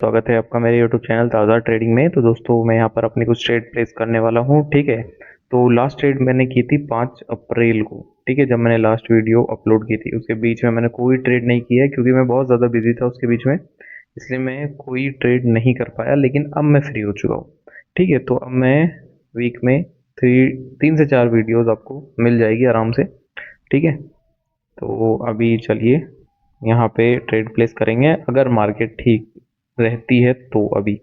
स्वागत है आपका मेरे यूट्यूब चैनल ताज़ा ट्रेडिंग में। तो दोस्तों मैं यहाँ पर अपनी कुछ ट्रेड प्लेस करने वाला हूँ, ठीक है। तो लास्ट ट्रेड मैंने की थी 5 अप्रैल को, ठीक है। जब मैंने लास्ट वीडियो अपलोड की थी उसके बीच में मैंने कोई ट्रेड नहीं किया है क्योंकि मैं बहुत ज़्यादा बिजी था उसके बीच में, इसलिए मैं कोई ट्रेड नहीं कर पाया। लेकिन अब मैं फ्री हो चुका हूँ, ठीक है। तो अब मैं वीक में 3 से 4 वीडियोज़ आपको मिल जाएगी आराम से, ठीक है। तो अभी चलिए यहाँ पे ट्रेड प्लेस करेंगे। अगर मार्केट ठीक रहती है तो अभी,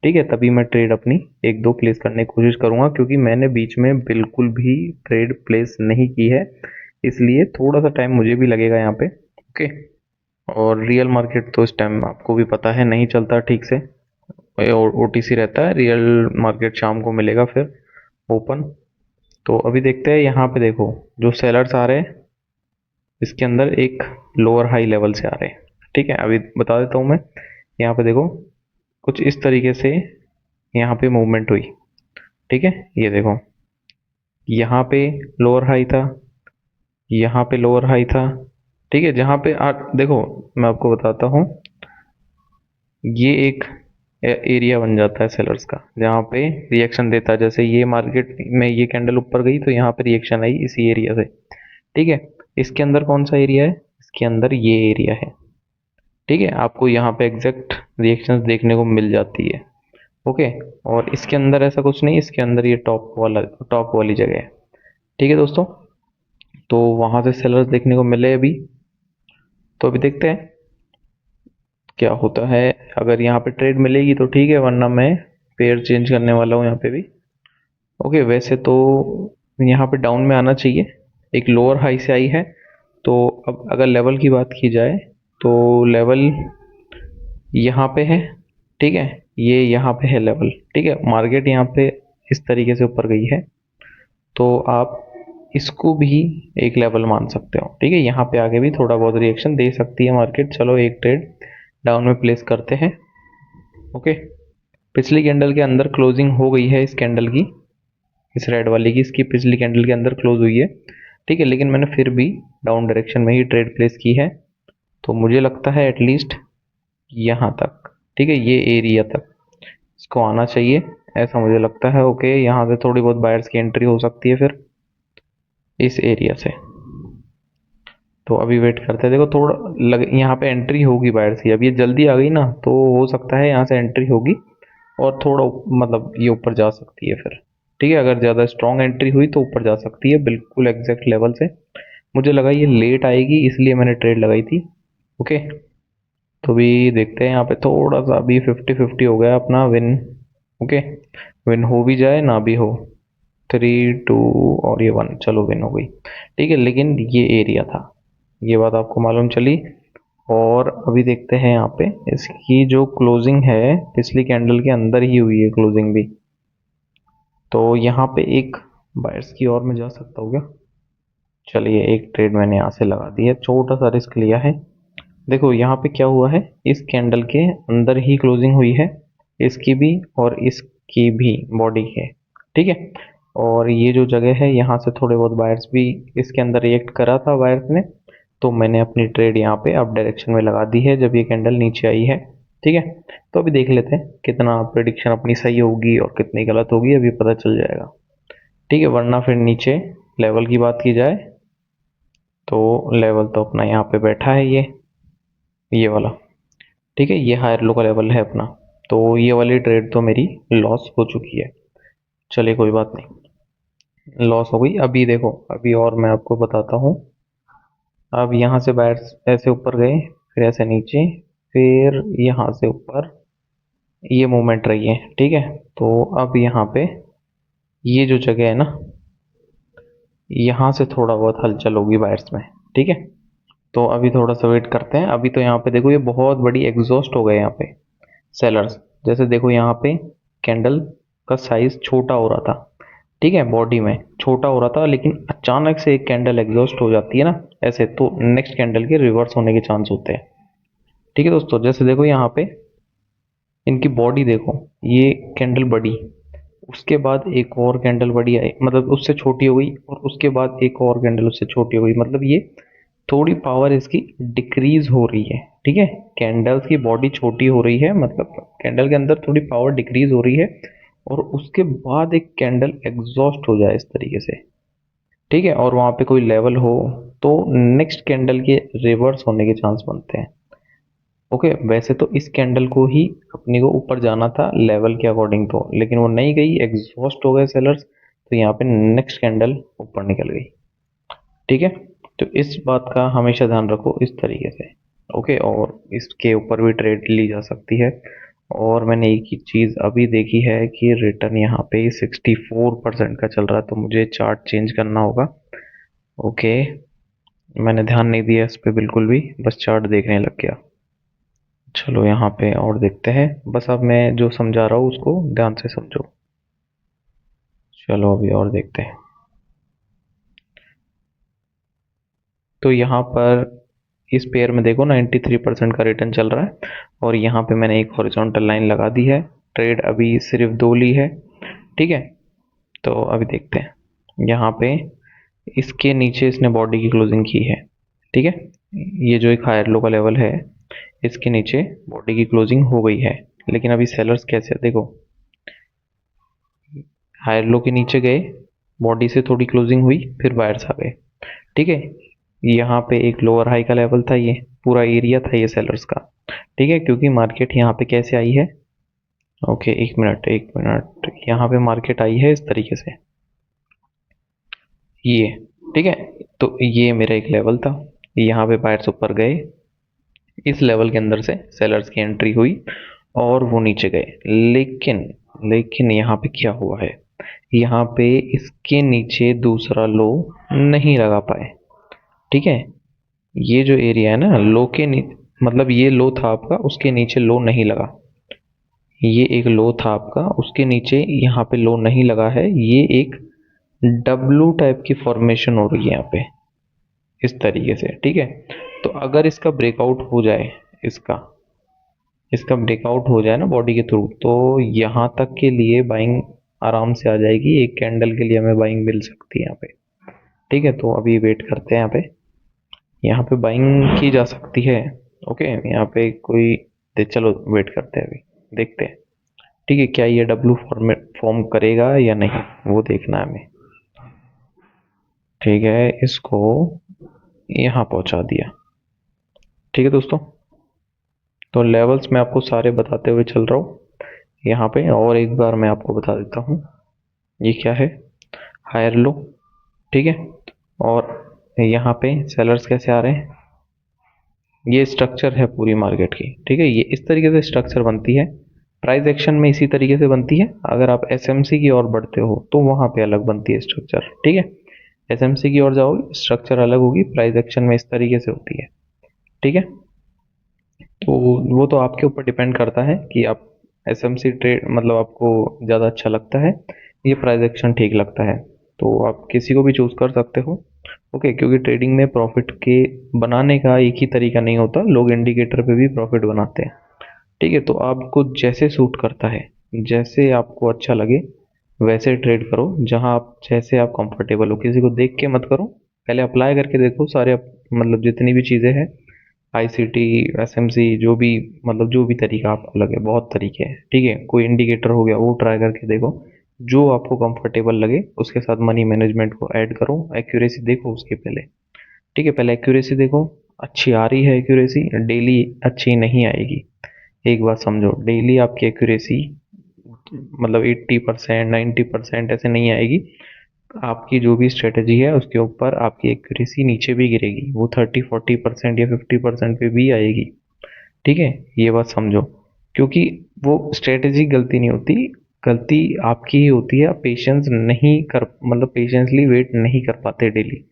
ठीक है, तभी मैं ट्रेड अपनी 1-2 प्लेस करने की कोशिश करूँगा, क्योंकि मैंने बीच में बिल्कुल भी ट्रेड प्लेस नहीं की है, इसलिए थोड़ा सा टाइम मुझे भी लगेगा यहाँ पे, ओके। और रियल मार्केट तो इस टाइम आपको भी पता है नहीं चलता ठीक से, और ओटीसी रहता है। रियल मार्केट शाम को मिलेगा फिर ओपन। तो अभी देखते हैं, यहाँ पे देखो जो सेलर्स आ रहे हैं इसके अंदर एक लोअर हाई लेवल से आ रहे हैं, ठीक है। अभी बता देता हूँ मैं, यहाँ पे देखो कुछ इस तरीके से यहाँ पे मूवमेंट हुई, ठीक है। ये देखो यहाँ पे लोअर हाई था, यहाँ पे लोअर हाई था, ठीक है। जहाँ पे देखो मैं आपको बताता हूँ, ये एक एरिया बन जाता है सेलर्स का जहाँ पे रिएक्शन देता है। जैसे ये मार्केट में ये कैंडल ऊपर गई तो यहाँ पे रिएक्शन आई इसी एरिया से, ठीक है। इसके अंदर कौन सा एरिया है, इसके अंदर ये एरिया है, ठीक है। आपको यहाँ पे एग्जैक्ट रिएक्शंस देखने को मिल जाती है, ओके। और इसके अंदर ऐसा कुछ नहीं, इसके अंदर ये टॉप वाली जगह है, ठीक है दोस्तों। तो वहां से सेलर्स देखने को मिले अभी, तो अभी देखते हैं क्या होता है। अगर यहाँ पे ट्रेड मिलेगी तो ठीक है, वरना मैं पेयर चेंज करने वाला हूँ यहाँ पे भी, ओके। वैसे तो यहाँ पे डाउन में आना चाहिए, एक लोअर हाई से आई है। तो अब अगर लेवल की बात की जाए तो लेवल यहाँ पे है, ठीक है। ये यहाँ पे है लेवल, ठीक है। मार्केट यहाँ पे इस तरीके से ऊपर गई है, तो आप इसको भी एक लेवल मान सकते हो, ठीक है। यहाँ पे आगे भी थोड़ा बहुत रिएक्शन दे सकती है मार्केट। चलो एक ट्रेड डाउन में प्लेस करते हैं, ओके। पिछली कैंडल के अंदर क्लोजिंग हो गई है इस कैंडल की, इस रेड वाली की, इसकी पिछली कैंडल के अंदर क्लोज हुई है, ठीक है। लेकिन मैंने फिर भी डाउन डायरेक्शन में ही ट्रेड प्लेस की है, तो मुझे लगता है एटलीस्ट यहाँ तक, ठीक है, ये एरिया तक इसको आना चाहिए, ऐसा मुझे लगता है, ओके। यहाँ से थोड़ी बहुत बायर्स की एंट्री हो सकती है फिर इस एरिया से। तो अभी वेट करते हैं, देखो थोड़ा यहाँ पे एंट्री होगी बायर्स की। अब ये जल्दी आ गई ना, तो हो सकता है यहाँ से एंट्री होगी और थोड़ा मतलब ये ऊपर जा सकती है फिर, ठीक है। अगर ज़्यादा स्ट्रॉन्ग एंट्री हुई तो ऊपर जा सकती है बिल्कुल एग्जैक्ट लेवल से। मुझे लगा ये लेट आएगी, इसलिए मैंने ट्रेड लगाई थी, ओके। तो भी देखते हैं, यहाँ पे थोड़ा सा अभी 50-50 हो गया अपना विन, ओके। विन हो भी जाए ना भी हो, 3-2 और ये 1, चलो विन हो गई, ठीक है। लेकिन ये एरिया था, ये बात आपको मालूम चली। और अभी देखते हैं यहाँ पे इसकी जो क्लोजिंग है पिछली कैंडल के अंदर ही हुई है क्लोजिंग भी, तो यहाँ पे एक बायर्स की और मैं जा सकता हूँ क्या। चलिए एक ट्रेड मैंने यहाँ से लगा दी है, छोटा सा रिस्क लिया है। देखो यहाँ पे क्या हुआ है, इस कैंडल के अंदर ही क्लोजिंग हुई है, इसकी भी और इसकी भी बॉडी के, ठीक है। और ये जो जगह है यहाँ से थोड़े बहुत बायर्स भी इसके अंदर रिएक्ट करा था बायर्स ने, तो मैंने अपनी ट्रेड यहाँ पे अप डायरेक्शन में लगा दी है जब ये कैंडल नीचे आई है, ठीक है। तो अभी देख लेते हैं कितना प्रेडिक्शन अपनी सही होगी और कितनी गलत होगी, अभी पता चल जाएगा, ठीक है। वरना फिर नीचे लेवल की बात की जाए तो लेवल तो अपना यहाँ पे बैठा है, ये वाला, ठीक है। ये हायर लो का लेवल है अपना, तो ये वाली ट्रेड तो मेरी लॉस हो चुकी है। चलिए कोई बात नहीं, लॉस हो गई। अभी देखो अभी और मैं आपको बताता हूँ। अब यहाँ से बायर्स ऐसे ऊपर गए, फिर ऐसे नीचे, फिर यहाँ से ऊपर, ये मूवमेंट रही है, ठीक है। तो अब यहाँ पे ये जो जगह है ना, यहाँ से थोड़ा बहुत हलचल होगी बायर्स में, ठीक है। तो अभी थोड़ा सा वेट करते हैं। अभी तो यहाँ पे देखो ये बहुत बड़ी एग्जॉस्ट हो गए यहाँ पे सेलर्स। जैसे देखो यहाँ पे कैंडल का साइज छोटा हो रहा था, ठीक है, बॉडी में छोटा हो रहा था, लेकिन अचानक से एक कैंडल एग्जॉस्ट हो जाती है ना ऐसे, तो नेक्स्ट कैंडल के रिवर्स होने के चांस होते हैं, ठीक है दोस्तों। जैसे देखो यहाँ पे इनकी बॉडी देखो, ये कैंडल बड़ी, उसके बाद एक और कैंडल बड़ी आई, मतलब उससे छोटी हो गई, और उसके बाद एक और कैंडल उससे छोटी हो गई, मतलब ये थोड़ी पावर इसकी डिक्रीज हो रही है, ठीक है, कैंडल्स की बॉडी छोटी हो रही है, मतलब कैंडल के अंदर थोड़ी पावर डिक्रीज हो रही है, और उसके बाद एक कैंडल एग्जॉस्ट हो जाए इस तरीके से, ठीक है, और वहां पे कोई लेवल हो, तो नेक्स्ट कैंडल के रिवर्स होने के चांस बनते हैं। ओके, वैसे तो इस कैंडल को ही अपने को ऊपर जाना था लेवल के अकॉर्डिंग तो, लेकिन वो नहीं गई, एग्जॉस्ट हो गए सेलर्स, तो यहाँ पे नेक्स्ट कैंडल ऊपर निकल गई। ठीक है, तो इस बात का हमेशा ध्यान रखो इस तरीके से। ओके, और इसके ऊपर भी ट्रेड ली जा सकती है। और मैंने एक ही चीज़ अभी देखी है कि रिटर्न यहाँ पे 64% का चल रहा है, तो मुझे चार्ट चेंज करना होगा। ओके, मैंने ध्यान नहीं दिया इस पे बिल्कुल भी, बस चार्ट देखने लग गया। चलो यहाँ पे और देखते हैं, बस अब मैं जो समझा रहा हूँ उसको ध्यान से समझो। चलो अभी और देखते हैं। तो यहाँ पर इस पेयर में देखो 93% का रिटर्न चल रहा है, और यहाँ पे मैंने एक हॉरिजॉन्टल लाइन लगा दी है। ट्रेड अभी सिर्फ 2 ली है, ठीक है। तो अभी देखते हैं यहाँ पे, इसके नीचे इसने बॉडी की क्लोजिंग की है, ठीक है। ये जो एक हायर लो का लेवल है, इसके नीचे बॉडी की क्लोजिंग हो गई है, लेकिन अभी सेलर्स कैसे देखो, हायर लो के नीचे गए, बॉडी से थोड़ी क्लोजिंग हुई, फिर बायर्स आ गए, ठीक है। यहाँ पे एक लोअर हाई का लेवल था, ये पूरा एरिया था ये सेलर्स का, ठीक है, क्योंकि मार्केट यहाँ पे कैसे आई है। ओके, एक मिनट, यहाँ पे मार्केट आई है इस तरीके से, ये, ठीक है। तो ये मेरा एक लेवल था, यहाँ पे बायर्स ऊपर गए, इस लेवल के अंदर से सेलर्स की एंट्री हुई और वो नीचे गए, लेकिन लेकिन यहाँ पे क्या हुआ है, यहाँ पे इसके नीचे दूसरा लो नहीं लगा पाए, ठीक है। ये जो एरिया है ना लो के मतलब ये लो था आपका, उसके नीचे लो नहीं लगा, ये एक लो था आपका, उसके नीचे यहाँ पे लो नहीं लगा है, ये एक डब्लू टाइप की फॉर्मेशन हो रही है यहाँ पे इस तरीके से, ठीक है। तो अगर इसका ब्रेकआउट हो जाए, इसका इसका ब्रेकआउट हो जाए ना बॉडी के थ्रू, तो यहाँ तक के लिए बाइंग आराम से आ जाएगी, एक कैंडल के लिए हमें बाइंग मिल सकती है यहाँ पे, ठीक है। तो अभी वेट करते हैं, यहाँ पे बाइंग की जा सकती है। ओके, यहाँ पे कोई चलो वेट करते हैं, अभी देखते हैं, ठीक है, क्या ये डब्लू फॉर्मेट फॉर्म करेगा या नहीं, वो देखना है हमें। ठीक है, इसको यहाँ पहुँचा दिया, ठीक है दोस्तों। तो लेवल्स मैं आपको सारे बताते हुए चल रहा हूँ यहाँ पे, और एक बार मैं आपको बता देता हूँ ये क्या है, हायर लो, ठीक है। और यहाँ पे सेलर्स कैसे आ रहे हैं, ये स्ट्रक्चर है पूरी मार्केट की, ठीक है। ये इस तरीके से स्ट्रक्चर बनती है, प्राइस एक्शन में इसी तरीके से बनती है। अगर आप एसएमसी की ओर बढ़ते हो तो वहाँ पे अलग बनती है स्ट्रक्चर, ठीक है। एसएमसी की ओर जाओगे स्ट्रक्चर अलग होगी, प्राइस एक्शन में इस तरीके से होती है, ठीक है। तो वो तो आपके ऊपर डिपेंड करता है कि आप एसएमसी ट्रेड मतलब आपको ज़्यादा अच्छा लगता है, ये प्राइस एक्शन ठीक लगता है, तो आप किसी को भी चूज़ कर सकते हो। ओके, क्योंकि ट्रेडिंग में प्रॉफिट के बनाने का एक ही तरीका नहीं होता, लोग इंडिकेटर पे भी प्रॉफिट बनाते हैं, ठीक है। तो आपको जैसे सूट करता है, जैसे आपको अच्छा लगे वैसे ट्रेड करो, जहां आप जैसे आप कंफर्टेबल हो, किसी को देख के मत करो, पहले अप्लाई करके देखो सारे मतलब जितनी भी चीज़ें हैं, आईसीटी, एसएमसी, जो भी मतलब जो भी तरीका आपको लगे, बहुत तरीके हैं, ठीक है। कोई इंडिकेटर हो गया वो ट्राई करके देखो, जो आपको कंफर्टेबल लगे उसके साथ मनी मैनेजमेंट को ऐड करो, एक्यूरेसी देखो उसके पहले, ठीक है। पहले एक्यूरेसी देखो, अच्छी आ रही है एक्यूरेसी, डेली अच्छी नहीं आएगी, एक बात समझो, डेली आपकी एक्यूरेसी मतलब 80% 90% ऐसे नहीं आएगी, आपकी जो भी स्ट्रेटजी है उसके ऊपर आपकी एक्यूरेसी नीचे भी गिरेगी, वो 30-40% या 50% पे भी आएगी, ठीक है। ये बात समझो, क्योंकि वो स्ट्रेटजी गलती नहीं होती, गलती आपकी ही होती है, आप पेशेंस नहीं कर मतलब पेशेंसली वेट नहीं कर पाते डेली,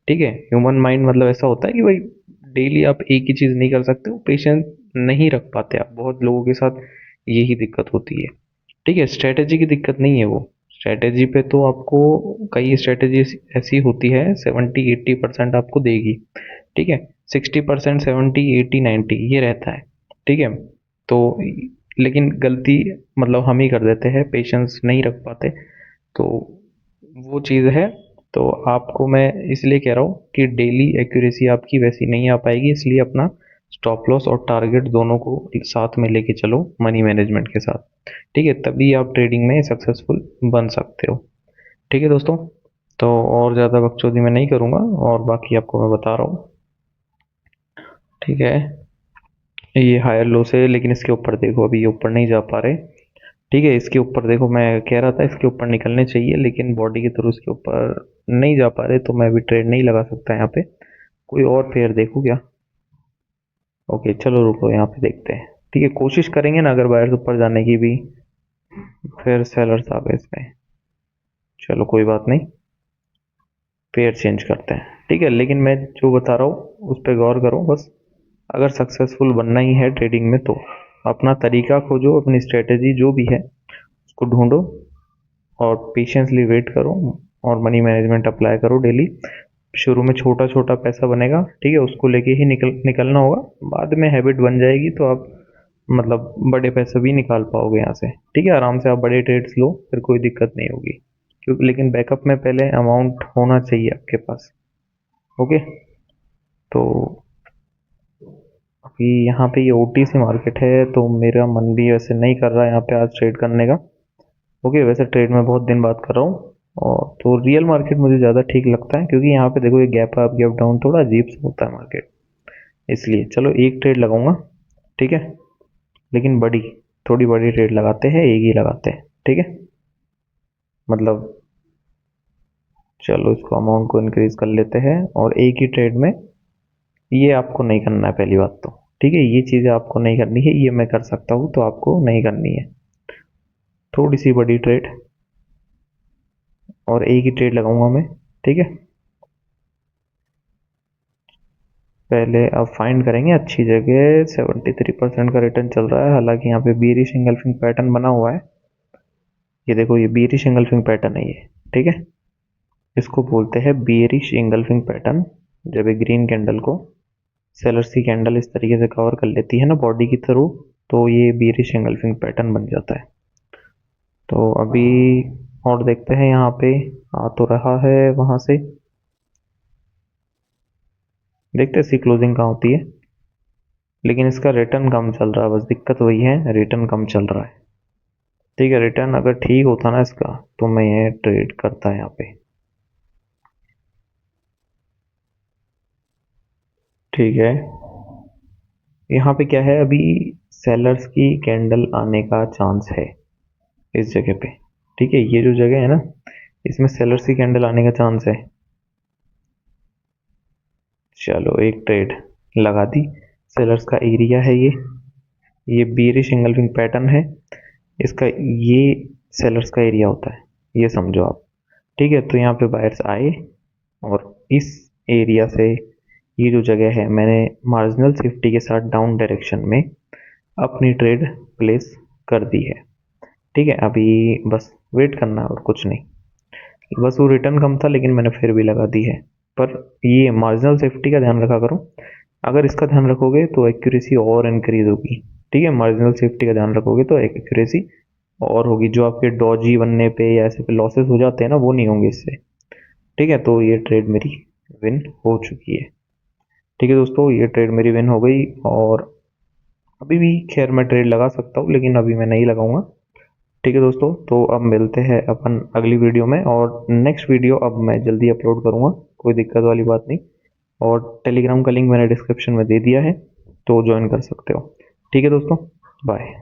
ठीक है। ह्यूमन माइंड मतलब ऐसा होता है कि भाई डेली आप एक ही चीज़ नहीं कर सकते, वो पेशेंस नहीं रख पाते आप, बहुत लोगों के साथ यही दिक्कत होती है, ठीक है। स्ट्रेटेजी की दिक्कत नहीं है वो, स्ट्रेटेजी पे तो आपको कई स्ट्रेटेजी ऐसी होती है 70-80% आपको देगी, ठीक है। 60% 70-80-90 ये रहता है, ठीक है। तो लेकिन गलती मतलब हम ही कर देते हैं, पेशेंस नहीं रख पाते, तो वो चीज़ है। तो आपको मैं इसलिए कह रहा हूँ कि डेली एक्यूरेसी आपकी वैसी नहीं आ पाएगी, इसलिए अपना स्टॉप लॉस और टारगेट दोनों को एक साथ में लेके चलो मनी मैनेजमेंट के साथ, ठीक है, तभी आप ट्रेडिंग में सक्सेसफुल बन सकते हो। ठीक है दोस्तों, तो और ज़्यादा बकचोदी मैं नहीं करूँगा और बाकी आपको मैं बता रहा हूँ। ठीक है, ये हायर लो से, लेकिन इसके ऊपर देखो अभी ये ऊपर नहीं जा पा रहे। ठीक है, इसके ऊपर देखो, मैं कह रहा था इसके ऊपर निकलने चाहिए, लेकिन बॉडी के थ्रू इसके ऊपर नहीं जा पा रहे, तो मैं अभी ट्रेड नहीं लगा सकता यहाँ पे। कोई और पेयर देखूँ क्या? ओके चलो रुको, यहाँ पे देखते हैं। ठीक है, कोशिश करेंगे ना अगर बायर्स ऊपर जाने की भी, फिर सेलर्स आ गए इसमें। चलो कोई बात नहीं, पेयर चेंज करते हैं। ठीक है, लेकिन मैं जो बता रहा हूँ उस पर गौर करो बस। अगर सक्सेसफुल बनना ही है ट्रेडिंग में तो अपना तरीका खोजो, अपनी स्ट्रेटेजी जो भी है उसको ढूंढो और पेशेंसली वेट करो और मनी मैनेजमेंट अप्लाई करो डेली। शुरू में छोटा छोटा पैसा बनेगा, ठीक है, उसको लेके ही निकलना होगा। बाद में हैबिट बन जाएगी तो आप मतलब बड़े पैसे भी निकाल पाओगे यहाँ से। ठीक है, आराम से आप बड़े ट्रेड्स लो, फिर कोई दिक्कत नहीं होगी, क्योंकि लेकिन बैकअप में पहले अमाउंट होना चाहिए आपके पास। ओके, तो अभी यहाँ पे ये ओटीसी मार्केट है, तो मेरा मन भी वैसे नहीं कर रहा है यहाँ पे आज ट्रेड करने का। ओके, वैसे ट्रेड में बहुत दिन बात कर रहा हूँ, और तो रियल मार्केट मुझे ज़्यादा ठीक लगता है, क्योंकि यहाँ पे देखो ये गैप अप गैप डाउन थोड़ा अजीब सा होता है मार्केट, इसलिए चलो एक ट्रेड लगाऊंगा। ठीक है, लेकिन थोड़ी बड़ी ट्रेड लगाते हैं, एक ही लगाते हैं। ठीक है, मतलब चलो इसको अमाउंट को इंक्रीज कर लेते हैं और एक ही ट्रेड में। ये आपको नहीं करना है पहली बात तो, ठीक है, ये चीज़ें आपको नहीं करनी है, ये मैं कर सकता हूँ तो आपको नहीं करनी है। थोड़ी सी बड़ी ट्रेड और एक ही ट्रेड लगाऊंगा मैं। ठीक है, पहले अब फाइंड करेंगे अच्छी जगह। 73% का रिटर्न चल रहा है, हालांकि यहाँ पे बीयरिश इंगल्फिंग पैटर्न बना हुआ है। ये देखो, ये बीयरिश इंगल्फिंग पैटर्न है ये। ठीक है, इसको बोलते हैं बीयरिश इंगल्फिंग पैटर्न। जब एक ग्रीन कैंडल को सेलर्स की कैंडल इस तरीके से कवर कर लेती है ना बॉडी की थ्रू, तो ये बीयरिश इंगल्फिंग पैटर्न बन जाता है। तो अभी और देखते हैं, यहाँ पे आ तो रहा है वहां से, देखते हैं सी क्लोजिंग कहाँ होती है। लेकिन इसका रिटर्न कम चल रहा है, बस दिक्कत वही है, रिटर्न कम चल रहा है। ठीक है, रिटर्न अगर ठीक होता ना इसका, तो मैं ये ट्रेड करता है यहाँ पे। ठीक है, यहाँ पे क्या है, अभी सेलर्स की कैंडल आने का चांस है इस जगह पे। ठीक है, ये जो जगह है ना, इसमें सेलर्स की कैंडल आने का चांस है। चलो एक ट्रेड लगा दी। सेलर्स का एरिया है ये बीयरिश इंगल्फिंग पैटर्न है, इसका ये सेलर्स का एरिया होता है, ये समझो आप। ठीक है, तो यहाँ पे बायर्स आए और इस एरिया से, ये जो जगह है, मैंने मार्जिनल सेफ्टी के साथ डाउन डायरेक्शन में अपनी ट्रेड प्लेस कर दी है। ठीक है, अभी बस वेट करना है और कुछ नहीं। बस वो रिटर्न कम था, लेकिन मैंने फिर भी लगा दी है। पर ये मार्जिनल सेफ्टी का ध्यान रखा करो, अगर इसका ध्यान रखोगे तो एक्यूरेसी और इंक्रीज होगी। ठीक है, मार्जिनल सेफ्टी का ध्यान रखोगे तो एक्यूरेसी और होगी, जो आपके डॉजी बनने पे या ऐसे पे लॉसेस हो जाते हैं ना, वो नहीं होंगे इससे। ठीक है, तो ये ट्रेड मेरी विन हो चुकी है। ठीक है दोस्तों, ये ट्रेड मेरी विन हो गई, और अभी भी खैर मैं ट्रेड लगा सकता हूँ, लेकिन अभी मैं नहीं लगाऊंगा। ठीक है दोस्तों, तो अब मिलते हैं अपन अगली वीडियो में, और नेक्स्ट वीडियो अब मैं जल्दी अपलोड करूँगा, कोई दिक्कत वाली बात नहीं। और टेलीग्राम का लिंक मैंने डिस्क्रिप्शन में दे दिया है, तो ज्वाइन कर सकते हो। ठीक है दोस्तों, बाय।